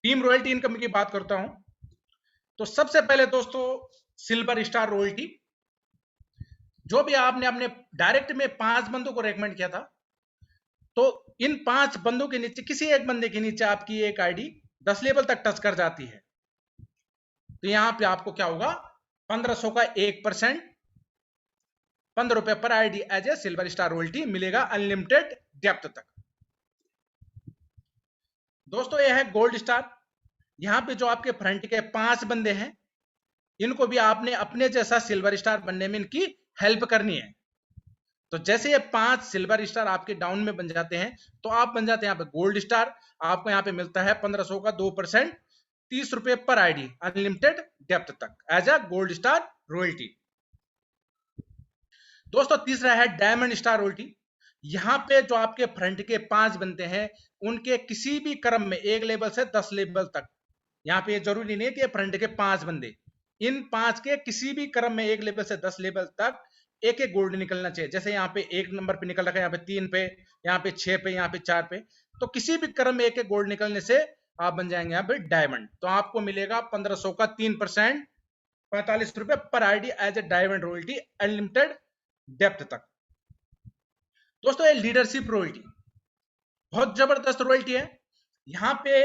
टीम रॉयल्टी इनकम की बात करता हूं तो सबसे पहले दोस्तों सिल्वर स्टार रॉयल्टी, जो भी आपने अपने डायरेक्ट में 5 बंदों को रेकमेंड किया था, तो इन 5 बंदों के नीचे किसी एक बंदे के नीचे आपकी एक आईडी 10 लेवल तक टच कर जाती है, तो यहां पे आपको क्या होगा, 1500 का 1%, 15 रुपए पर ID as a silver star royalty मिलेगा अनलिमिटेड डेप्थ तक। दोस्तों ये है गोल्ड स्टार। यहां पे जो आपके फ्रंट के 5 बंदे हैं, इनको भी आपने अपने जैसा सिल्वर स्टार बनने में इनकी हेल्प करनी है। तो जैसे ये 5 सिल्वर स्टार आपके डाउन में बन जाते हैं तो आप बन जाते हैं यहाँ पे गोल्ड स्टार। आपको यहाँ पे मिलता है 1500 का 2%, 30 रुपए पर आईडी अनलिमिटेड डेप्थ तक as a gold star royalty. दोस्तों तीसरा है डायमंड स्टार रॉयल्टी। यहाँ पे जो आपके फ्रंट के 5 बनते हैं, उनके किसी भी क्रम में 1 लेवल से 10 लेवल तक, यहाँ पे जरूरी नहीं कि फ्रंट के 5 बंदे, इन 5 के किसी भी क्रम में 1 लेवल से 10 लेवल तक एक एक गोल्ड निकलना चाहिए। जैसे यहाँ पे 1 नंबर पे निकल रखा है, यहाँ पे 3 पे, यहाँ पे 6 पे, यहाँ पे 4 पे, तो किसी भी क्रम में एक एक गोल्ड निकलने से आप बन जाएंगे यहाँ पे डायमंड। तो आपको मिलेगा 1500 का 3%, 45 रुपए पर ID as a diamond royalty unlimited depth तक। दोस्तों ये लीडरशिप रॉयल्टी बहुत जबरदस्त रॉयल्टी है। यहाँ पे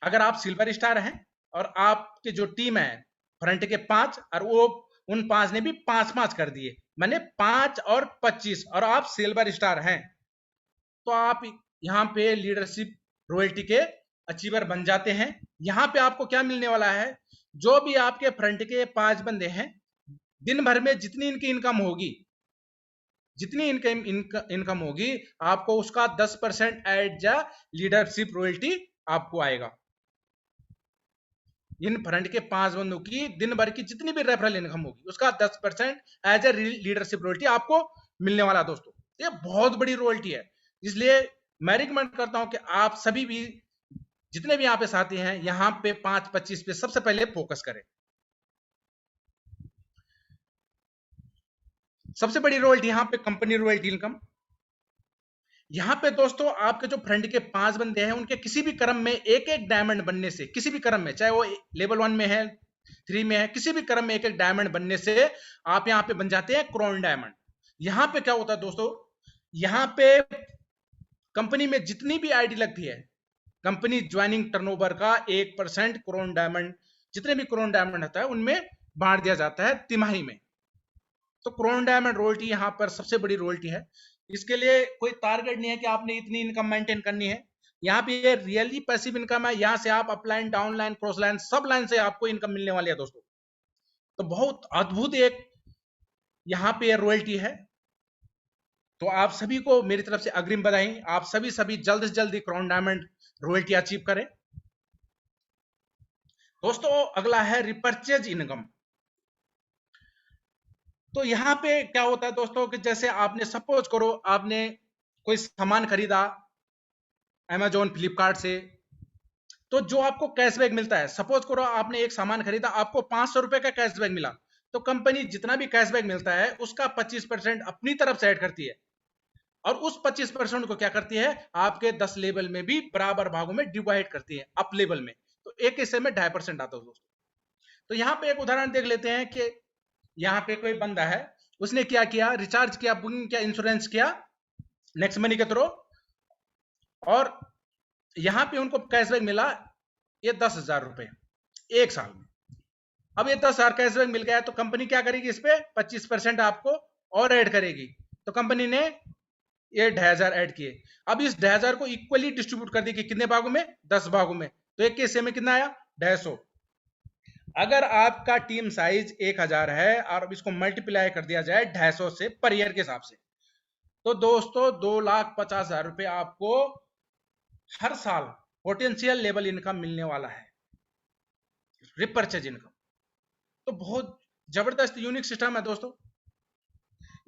अगर आप सिल्वर स्टार हैं और आपके जो टीम है फ्रंट के 5, और वो उन 5 ने भी 5-5 कर दिए, मैंने 5 और 25, और आप सिल्वर स्टार हैं, तो आप यहाँ पे लीडरशिप रॉयल्टी के अचीवर बन जाते हैं। यहाँ पे आपको क्या मिलने वाला है, जो भी आपके फ्रंट के 5 बंदे हैं, दिन भर में जितनी इनकी इनकम होगी, जितनी इनकम होगी, आपको उसका 10% एड जा लीडरशिप रॉयल्टी आपको आएगा। इन फ्रंट के 5 बंदों की दिन भर की जितनी भी रेफरल इनकम होगी, उसका 10% एज ए लीडरशिप रॉयल्टी आपको मिलने वाला दोस्तों। ये बहुत बड़ी रॉयल्टी है, इसलिए मैं रिकमेंड करता हूं कि आप सभी भी जितने भी यहाँ पे साथी हैं, यहाँ पे 5-25 पे सबसे पहले फोकस करें। सबसे बड़ी रॉयल्टी यहाँ पे कंपनी रॉयल्टी इनकम। यहाँ पे दोस्तों आपके जो फ्रंट के 5 बंदे हैं, उनके किसी भी क्रम में एक एक डायमंड बनने से, किसी भी क्रम में, चाहे वो लेवल 1 में है, 3 में है, किसी भी क्रम में एक एक डायमंड बनने से आप यहाँ पे बन जाते हैं क्राउन डायमंड। यहाँ पे क्या होता है दोस्तों, यहाँ पे कंपनी में जितनी भी आईडी लगती है, कंपनी ज्वाइनिंग टर्नओवर का 1% क्राउन डायमंड, जितने भी क्राउन डायमंड होता है उनमें बांट दिया जाता है तिमाही में। तो क्राउन डायमंड रॉयल्टी यहाँ पर सबसे बड़ी रॉयल्टी है। इसके लिए कोई टारगेट नहीं है कि आपने इतनी इनकम मेंटेन करनी है। यहाँ पे ये रियली पैसिव इनकम है, यहाँ से आप अपलाइन, डाउनलाइन, क्रॉस लाइन, सब लाइन से आपको इनकम मिलने वाली है दोस्तों। तो बहुत अद्भुत एक यहाँ पे रॉयल्टी है। तो आप सभी को मेरी तरफ से अग्रिम बधाई। आप सभी जल्द से जल्द क्राउन डायमंड रॉयल्टी अचीव करें। दोस्तों अगला है रिपर्चेज इनकम। तो यहाँ पे क्या होता है दोस्तों कि जैसे आपने सपोज करो आपने कोई सामान खरीदा अमेजोन फ्लिपकार्ट से, तो जो आपको कैशबैक मिलता है, सपोज करो आपने एक सामान खरीदा, आपको 500 रुपए का कैशबैक मिला, तो कंपनी जितना भी कैशबैक मिलता है उसका 25% अपनी तरफ से ऐड करती है, और उस 25% को क्या करती है, आपके 10 लेवल में भी बराबर भागों में डिवाइड करती है अप लेवल में। तो एक हिस्से में 2.5% आता है दोस्तों। तो यहाँ पे एक उदाहरण देख लेते हैं कि यहाँ पे कोई बंदा है, उसने क्या किया, रिचार्ज किया, बुकिंग किया, इंश्योरेंस किया नेक्स्ट मनी के थ्रू, और यहाँ पे उनको कैशबैक मिला ये 10,000 रुपए एक साल में। अब ये 10,000 कैशबैक मिल गया, तो कंपनी क्या करेगी, इस पे 25% आपको और ऐड करेगी। तो कंपनी ने ये 2,500 ऐड किए। अब इस 2,500 को इक्वली डिस्ट्रीब्यूट कर दी कि कितने भागों में, 10 भागों में। तो एक हिस्से में कितना आया, 150। अगर आपका टीम साइज 1,000 है और अब इसको मल्टीप्लाई कर दिया जाए 250 से पर ईयर के हिसाब से, तो दोस्तों 2,50,000 रुपए आपको हर साल पोटेंशियल लेवल इनकम मिलने वाला है, रिपर्चेज इनकम। तो बहुत जबरदस्त यूनिक सिस्टम है दोस्तों।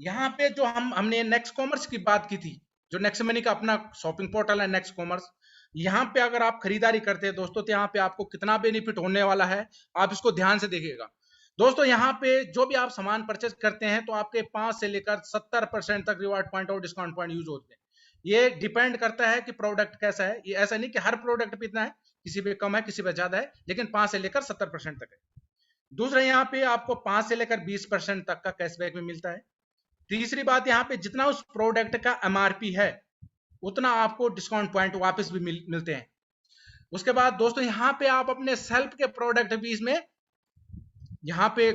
यहाँ पे जो हमने नेक्स्ट कॉमर्स की बात की थी, जो नेक्स्ट मनी का अपना शॉपिंग पोर्टल है नेक्स्ट कॉमर्स, यहाँ पे अगर आप खरीदारी करते हैं दोस्तों, तो यहाँ पे आपको कितना बेनिफिट होने वाला है, आप इसको ध्यान से देखिएगा दोस्तों। यहाँ पे जो भी आप सामान परचेज करते हैं, तो आपके 5 से लेकर 70% तक रिवार्ड पॉइंट और डिस्काउंट पॉइंट यूज होते हैं। ये डिपेंड करता है कि प्रोडक्ट कैसा है। ये ऐसा नहीं कि हर प्रोडक्ट पे इतना है, किसी पे कम है, किसी पे ज्यादा है, लेकिन 5 से लेकर 70% तक है। दूसरा, यहाँ पे आपको 5 से लेकर 20% तक का कैशबैक भी मिलता है। तीसरी बात, यहाँ पे जितना उस प्रोडक्ट का एमआरपी है, उतना आपको डिस्काउंट पॉइंट वापस भी मिलते हैं। उसके बाद दोस्तों, यहाँ पे आप अपने सेल्फ के प्रोडक्ट भी इसमें यहाँ पे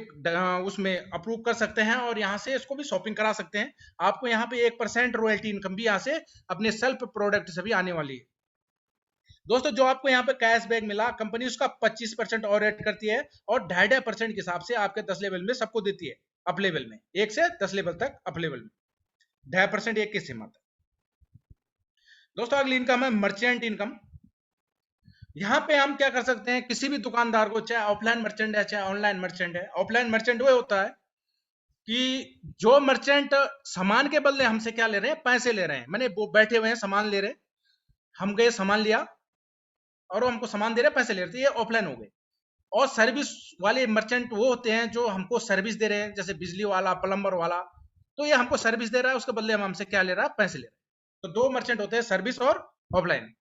उसमें अप्रूव कर सकते हैं, और यहाँ से इसको भी शॉपिंग करा सकते हैं। आपको यहाँ पे 1% रॉयल्टी इनकम भी यहाँ से अपने सेल्फ प्रोडक्ट से भी आने वाली है दोस्तों। जो आपको यहाँ पे कैशबैक मिला, कंपनी उसका 25% और ऐड करती है, और 2.5% के हिसाब से आपके 10 लेवल में सबको देती है अप लेवल में, 1 से 10 लेवल तक अप लेवल में 2.5% एक किस्से में आता है दोस्तों। अगली इनकम है मर्चेंट इनकम। यहाँ पे हम क्या कर सकते हैं, किसी भी दुकानदार को, चाहे ऑफलाइन मर्चेंट है चाहे ऑनलाइन मर्चेंट है, ऑफलाइन मर्चेंट वो होता है कि जो मर्चेंट सामान के बदले हमसे क्या ले रहे हैं, पैसे ले रहे हैं, मैंने वो बैठे हुए हैं सामान ले रहे हैं, हम गए सामान लिया और वो हमको सामान दे रहे हैं, पैसे ले रहे थे, ये ऑफलाइन हो गए। और सर्विस वाले मर्चेंट वो होते हैं जो हमको सर्विस दे रहे हैं, जैसे बिजली वाला, प्लम्बर वाला, तो ये हमको सर्विस दे रहा है, उसके बदले हम हमसे क्या ले रहा है, पैसे ले रहे हैं। तो दो मर्चेंट होते हैं, सर्विस और ऑफलाइन।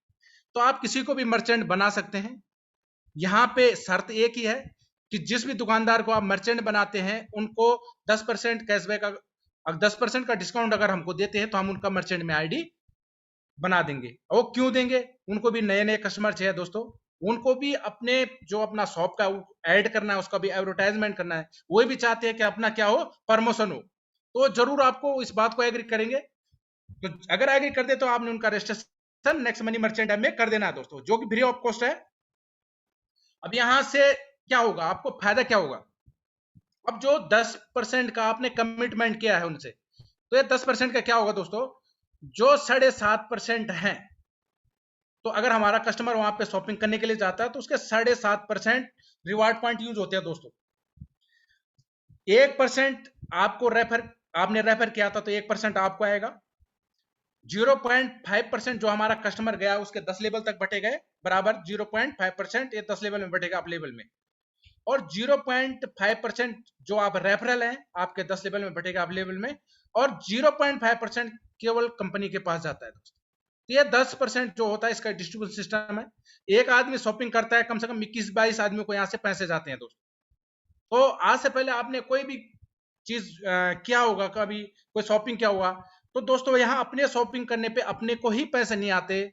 तो आप किसी को भी मर्चेंट बना सकते हैं। यहाँ पे शर्त एक ही है कि जिस भी दुकानदार को आप मर्चेंट बनाते हैं, उनको 10% कैशबैक, 10% का डिस्काउंट अगर हमको देते हैं, तो हम उनका मर्चेंट में आईडी बना देंगे। और क्यों देंगे, उनको भी नए नए कस्टमर चाहिए दोस्तों, उनको भी अपने जो अपना शॉप का ऐड करना है, उसका भी एडवर्टाइजमेंट करना है, वो भी चाहते हैं कि अपना क्या हो, प्रमोशन हो। तो जरूर आपको इस बात को एग्री करेंगे। तो अगर एग्री करते तो आपने उनका registration next money merchant app में कर देना है दोस्तों, जो कि फ्री ऑफ कॉस्ट है। अब यहां से क्या होगा, आपको फायदा क्या होगा, अब जो 10% का आपने कमिटमेंट किया है उनसे, तो ये 10% का क्या होगा दोस्तों, जो 7.5% है, तो अगर हमारा कस्टमर वहां पे शॉपिंग करने के लिए जाता है, तो उसके 7.5% रिवार्ड पॉइंट यूज होते हैं दोस्तों। 1% आपको आपने रेफर किया था, तो 1% आपको आएगा। 0.5% जो हमारा कस्टमर गया उसके 10 लेवल तक बटे गए, बराबर 0.5% ये 10 लेवल में बटेगा अप लेवल में। और 0.5% जो आप रेफरल हैं, आपके 10 लेवल में बटेगा अप लेवल में। और 0.5% केवल कंपनी के पास जाता है दोस्तों। ये 10% जो होता है, इसका डिस्ट्रीब्यूशन सिस्टम है। एक आदमी शॉपिंग करता है, कम से कम 21-22 आदमी को यहाँ से पैसे जाते हैं दोस्तों। तो आज से पहले आपने कोई भी चीज किया होगा, कभी कोई शॉपिंग किया होगा, तो दोस्तों यहाँ अपने शॉपिंग करने पे अपने को ही पैसे नहीं आते,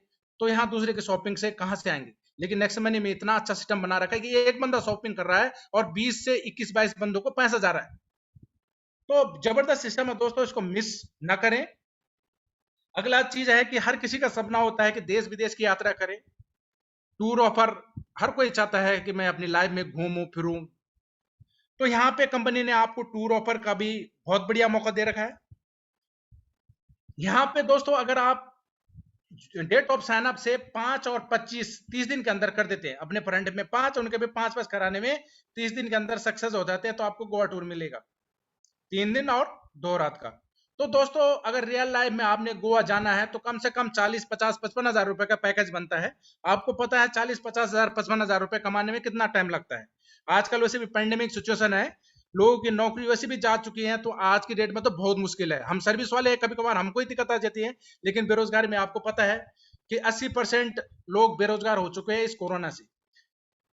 तो यहाँ दूसरे के शॉपिंग से कहां से आएंगे। लेकिन नेक्स्ट मनी में इतना अच्छा सिस्टम बना रखा है कि एक बंदा शॉपिंग कर रहा है और 20 से 21-22 बंदों को पैसा जा रहा है। तो जबरदस्त सिस्टम है दोस्तों, इसको मिस ना करें। अगला चीज है कि हर किसी का सपना होता है कि देश विदेश की यात्रा करें, टूर ऑफर हर कोई चाहता है कि मैं अपनी लाइफ में घूमूं फिरूं। तो यहाँ पे कंपनी ने आपको टूर ऑफर का भी बहुत बढ़िया मौका दे रखा है। यहाँ पे दोस्तों अगर आप डेट ऑफ साइन अप से 5 और 25 30 दिन के अंदर कर देते हैं अपने फ्रेंड में 5, उनके भी 5 कराने में 30 दिन के अंदर सक्सेस हो जाते हैं, तो आपको गोवा टूर मिलेगा 3 दिन और 2 रात का। तो दोस्तों अगर रियल लाइफ में आपने गोवा जाना है तो कम से कम 40 50 55 हजार रुपए का पैकेज बनता है। आपको पता है 40 50 हजार 55 हजार रुपए कमाने में कितना टाइम लगता है। आजकल वैसे भी पेंडेमिक सिचुएशन है, लोगों की नौकरी वैसे भी जा चुकी है, तो आज की डेट में तो बहुत मुश्किल है। हम सर्विस वाले कभी कभार हमको ही दिक्कत आ जाती है, लेकिन बेरोजगारी में आपको पता है कि 80% लोग बेरोजगार हो चुके हैं इस कोरोना से।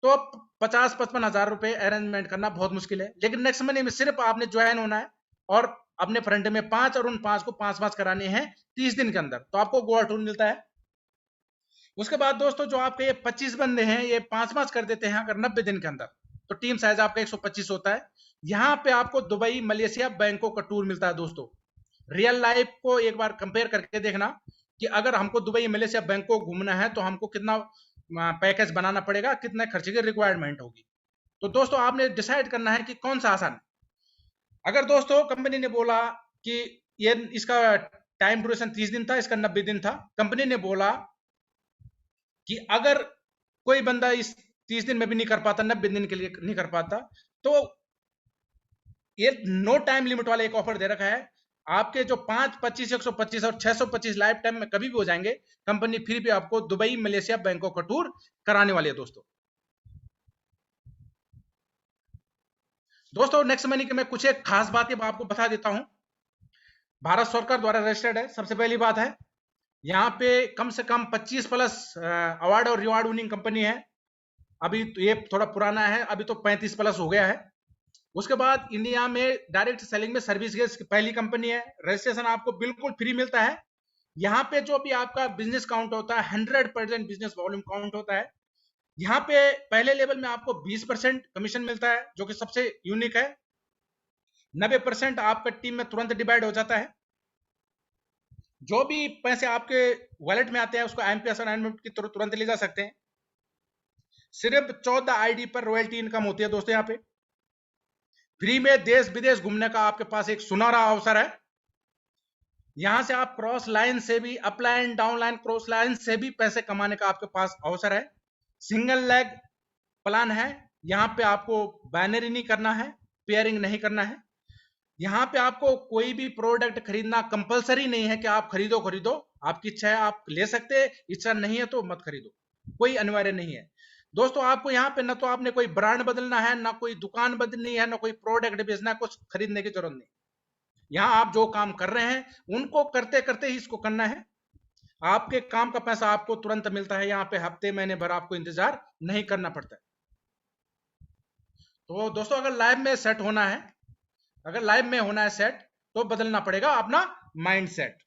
तो 50 55 हजार रुपए अरेंजमेंट करना बहुत मुश्किल है, लेकिन नेक्स्ट महीने में सिर्फ आपने ज्वाइन होना है और अपने फ्रंट में 5 और उन 5 को 5 कराने हैं 30 दिन के अंदर, तो आपको गोवा टूर मिलता है। उसके बाद दोस्तों जो आपके ये 25 बंदे हैं ये 5 कर देते हैं अगर 90 दिन के अंदर, तो टीम साइज आपका 125 होता है। यहाँ पे आपको दुबई मलेशिया बैंकॉक का टूर मिलता है। दोस्तों रियल लाइफ को एक बार कंपेयर करके देखना कि अगर हमको दुबई मलेशिया बैंकॉक घूमना है तो हमको कितना पैकेज बनाना पड़ेगा, कितने खर्चे की रिक्वायरमेंट होगी। तो दोस्तों आपने डिसाइड करना है कि कौन सा आसान है। अगर दोस्तों कंपनी ने बोला कि ये इसका टाइम ड्यूरेशन 30 दिन था, इसका 90 दिन था, कंपनी ने बोला कि अगर कोई बंदा इस 30 दिन में भी नहीं कर पाता, 90 दिन के लिए नहीं कर पाता, तो ये नो टाइम लिमिट वाला एक ऑफर दे रखा है। आपके जो 5 25 125 और 625 लाइफ टाइम में कभी भी हो जाएंगे, कंपनी फिर भी आपको दुबई मलेशिया बैंकॉक का टूर कराने वाली है। दोस्तों नेक्स्ट महीने की मैं कुछ एक खास बातें आपको बता देता हूं। भारत सरकार द्वारा रजिस्टर्ड है। सबसे पहली बात है यहाँ पे कम से कम 25 प्लस अवार्ड और रिवार्ड विनिंग कंपनी है। अभी तो ये थोड़ा पुराना है, अभी तो 35 प्लस हो गया है। उसके बाद इंडिया में डायरेक्ट सेलिंग में सर्विस गैस पहली कंपनी है। रजिस्ट्रेशन आपको बिल्कुल फ्री मिलता है। यहाँ पे जो भी आपका बिजनेस काउंट होता है 100% बिजनेस वॉल्यूम काउंट होता है। यहाँ पे पहले लेवल में आपको 20% कमीशन मिलता है जो कि सबसे यूनिक है। 90% आपका टीम में तुरंत डिवाइड हो जाता है। जो भी पैसे आपके वॉलेट में आते हैं उसको एमपीएस और एनएमएफ की तुरंत ले जा सकते हैं। सिर्फ 14 आईडी पर रॉयल्टी इनकम होती है दोस्तों। यहाँ पे फ्री में देश विदेश घूमने का आपके पास एक सुनहरा अवसर है। यहां से आप क्रॉस लाइन से भी, अपलाइन डाउनलाइन क्रॉस लाइन से भी पैसे कमाने का आपके पास अवसर है। सिंगल लेग प्लान है। यहाँ पे आपको बाइनरी नहीं करना है, पेयरिंग नहीं करना है। यहाँ पे आपको कोई भी प्रोडक्ट खरीदना कंपलसरी नहीं है कि आप खरीदो। आपकी इच्छा है आप ले सकते हैं, इच्छा नहीं है तो मत खरीदो, कोई अनिवार्य नहीं है। दोस्तों आपको यहाँ पे ना तो आपने कोई ब्रांड बदलना है, ना कोई दुकान बदलनी है, ना कोई प्रोडक्ट बेचना है, कुछ खरीदने की जरूरत नहीं। यहाँ आप जो काम कर रहे हैं उनको करते करते ही इसको करना है। आपके काम का पैसा आपको तुरंत मिलता है। यहाँ पे हफ्ते महीने भर आपको इंतजार नहीं करना पड़ता है। तो दोस्तों अगर लाइफ में सेट होना है, अगर लाइफ में होना है सेट, तो बदलना पड़ेगा अपना माइंड सेट।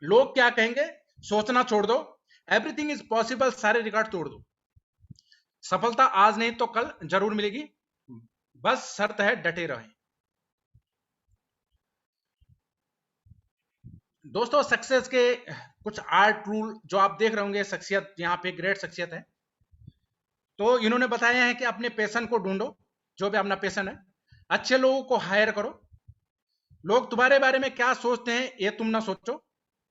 लोग क्या कहेंगे सोचना छोड़ दो। एवरीथिंग इज पॉसिबल, सारे रिकॉर्ड तोड़ दो। सफलता आज नहीं तो कल जरूर मिलेगी, बस शर्त है डटे रहें। दोस्तों सक्सेस के कुछ 8 रूल जो आप देख रहे होंगे, शख्सियत यहाँ पे ग्रेट शख्सियत है। तो इन्होंने बताया है कि अपने पैशन को ढूंढो, जो भी अपना पैशन है। अच्छे लोगों को हायर करो। लोग तुम्हारे बारे में क्या सोचते हैं ये तुम ना सोचो।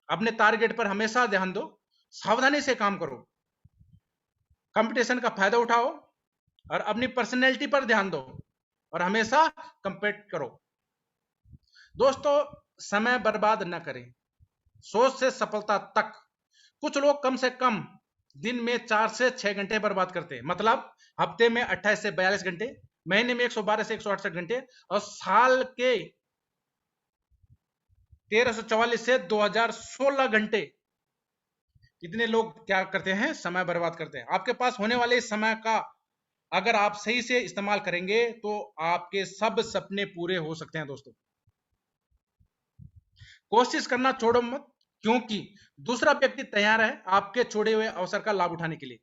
अपने टारगेट पर हमेशा ध्यान दो। सावधानी से काम करो। कंपटीशन का फायदा उठाओ और अपनी पर्सनैलिटी पर ध्यान दो और हमेशा कंपीट करो। दोस्तों समय बर्बाद न करें, सोच से सफलता तक। कुछ लोग कम से कम दिन में 4 से 6 घंटे बर्बाद करते हैं, मतलब हफ्ते में 28 से 42 घंटे, महीने में 112 से 168 घंटे और साल के 1344 से 2016 घंटे। कितने लोग क्या करते हैं, समय बर्बाद करते हैं। आपके पास होने वाले इस समय का अगर आप सही से इस्तेमाल करेंगे तो आपके सब सपने पूरे हो सकते हैं। दोस्तों कोशिश करना छोड़ो मत, क्योंकि दूसरा व्यक्ति तैयार है आपके छोड़े हुए अवसर का लाभ उठाने के लिए।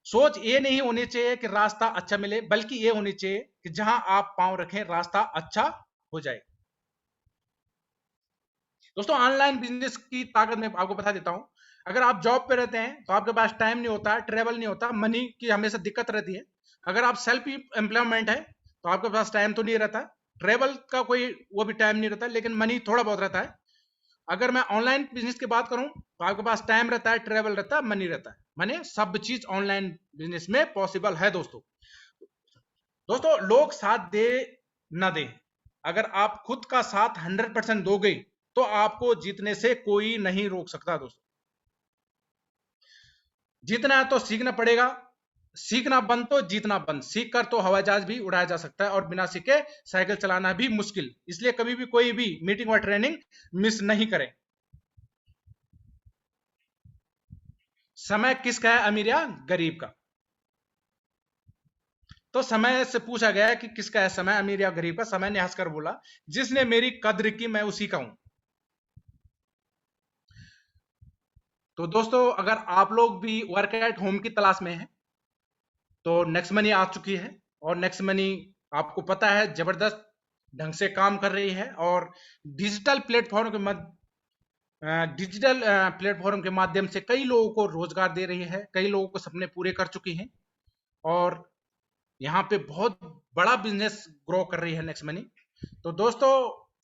सोच ये नहीं होनी चाहिए कि रास्ता अच्छा मिले, बल्कि ये होनी चाहिए कि जहां आप पांव रखें रास्ता अच्छा हो जाए। दोस्तों ऑनलाइन बिजनेस की ताकत मैं आपको बता देता हूं। अगर आप जॉब पे रहते हैं तो आपके पास टाइम नहीं होता, ट्रेवल नहीं होता, मनी की हमेशा दिक्कत रहती है। अगर आप सेल्फ एम्प्लॉयमेंट है तो आपके पास टाइम तो नहीं रहता, ट्रेवल का कोई वो भी टाइम नहीं रहता, लेकिन मनी थोड़ा बहुत रहता है। अगर मैं ऑनलाइन बिजनेस की बात करूं तो आपके पास टाइम रहता है, ट्रेवल रहता है, मनी रहता है, माने सब चीज ऑनलाइन बिजनेस में पॉसिबल है दोस्तों। दोस्तों लोग साथ दे ना दे, अगर आप खुद का साथ 100% दोगे तो आपको जीतने से कोई नहीं रोक सकता दोस्तों। जीतना है तो सीखना पड़ेगा, सीखना बंद तो जीतना बंद। सीख कर तो हवाई जहाज भी उड़ाया जा सकता है और बिना सीखे साइकिल चलाना भी मुश्किल। इसलिए कभी भी कोई भी मीटिंग और ट्रेनिंग मिस नहीं करें। समय किसका है, अमीर या गरीब का? तो समय से पूछा गया है कि किसका है समय, अमीर या गरीब का? समय ने हंसकर बोला, जिसने मेरी कद्र की मैं उसी का हूं। तो दोस्तों अगर आप लोग भी वर्क एट होम की तलाश में हैं तो नेक्स्ट मनी आ चुकी है, और नेक्स्ट मनी आपको पता है जबरदस्त ढंग से काम कर रही है, और डिजिटल प्लेटफॉर्म के मध्य डिजिटल प्लेटफॉर्म के माध्यम से कई लोगों को रोजगार दे रही है, कई लोगों को सपने पूरे कर चुकी हैं, और यहाँ पे बहुत बड़ा बिजनेस ग्रो कर रही है नेक्स्ट मनी। तो दोस्तों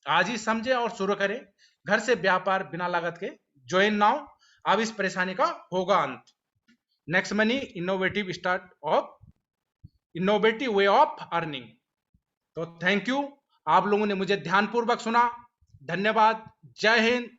आज ही समझे और शुरू करें घर से व्यापार बिना लागत के। ज्वाइन नाउ, अब इस परेशानी का होगा अंत। Next money innovative way of earning. तो थैंक यू, आप लोगों ने मुझे ध्यानपूर्वक सुना। धन्यवाद। जय हिंद,